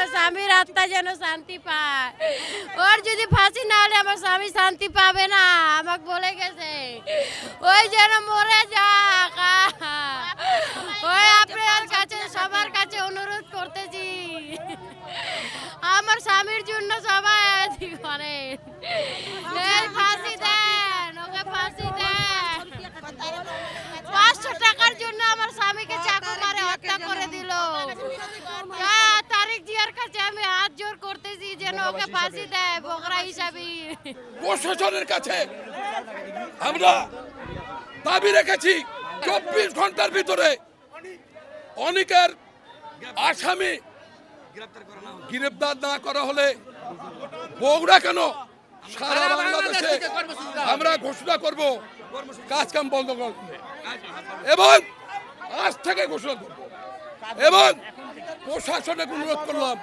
আমার স্বামীর আত্মা যেন শান্তি পায়। ওর যদি ফাঁসি না হলে আমার স্বামী শান্তি পাবে না, আমাকে বলে গেছে। ওই যেন মরে যাক। ওই আপনার কাছে সবার কাছে অনুরোধ করতেছি, আমার স্বামীর জন্য সবাই করে ফাঁসি দেন, ওকে ফাঁসি দেন। 500 টাকার জন্য আমার স্বামীকে চাকু মারে হত্যা করে দিল। তারিক জিয়ার কাছে আমি হাত জোর করতেছি যেন ওকে ফাঁসি দেয় বকরা হিসাবে। প্রশাসনের কাছে আমরা দাবি রেখেছি 24 ঘন্টার ভিতরে অনেকের আসামি গ্রেপ্তার না করা হলে বগুড়া কেন সারা বাংলাদেশে আমরা ঘোষণা করব কাজ কাম বন্ধ করবে এবং আজ থেকে ঘোষণা করব এবং প্রশাসনে অনুরোধ করলাম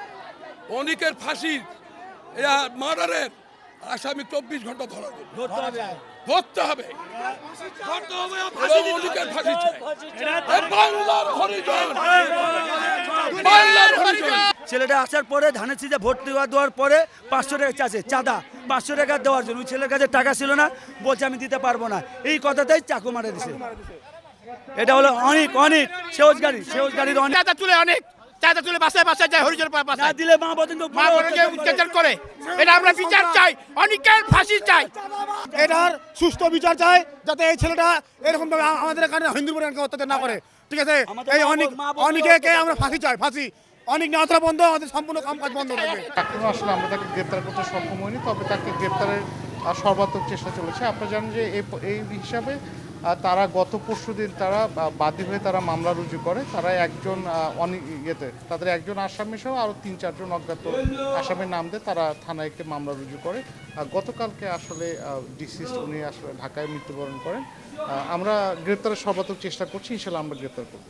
অনেকের ফাঁসির মার্ডারের আসামি 24 ঘন্টা ধরতে হবে অনেকের ফাঁসি চাই। বাংলার হরিজন, বাংলার হরিজন। ছেলেটা আসার পরে ধানের সিজে ভোট দেওয়ার পরে 500 টাকা চাষে চাঁদা 500 টাকা দেওয়ার জন্য ছেলের কাছে টাকা ছিল না, বলছে আমি দিতে পারবো না, এই কথাটাই চাকু মারে দিছে। এটা হলো অনেক অনেক সেউজ গাড়ির অনেক চাঁদা তুলে বাসায় বাসায় যায় হরিজন না দিলে মা অত্যাচার করে। এটা আমরা বিচার চাই, অনেকের ফাঁসি চাই, এটার সুস্থ বিচার চাই, যাতে এই ছেলেটা এরকম ভাবে আমাদের এখানে হিন্দু পরিবারকে অত্যাচার না করে। ঠিক আছে, এই অনেকে আমরা ফাঁসি চাই, ফাঁসি অনেক নেওয়া বন্ধ, আমাদের সম্পূর্ণ কামকাজ বন্ধ থাকবে। এখনো আসলে আমরা তাকে গ্রেপ্তার করতে সক্ষম হইনি, তবে তাকে গ্রেপ্তারের সর্বাত্মক চেষ্টা চলেছে। আপনারা জানেন যে এই হিসাবে তারা গত পরশুদিন তারা বাদী হয়ে তারা মামলা রুজু করে। তারা একজন তাদের একজন আসামি সহ আরও 3-4 জন অজ্ঞাত আসামির নাম দিয়ে তারা থানায় একটি মামলা রুজু করে। গতকালকে আসলে ডিসিস্ট উনি আসলে ঢাকায় মৃত্যুবরণ করেন। আমরা গ্রেপ্তারের সর্বাত্মক চেষ্টা করছি, ইনশাল্লাহ আমরা গ্রেপ্তার করব।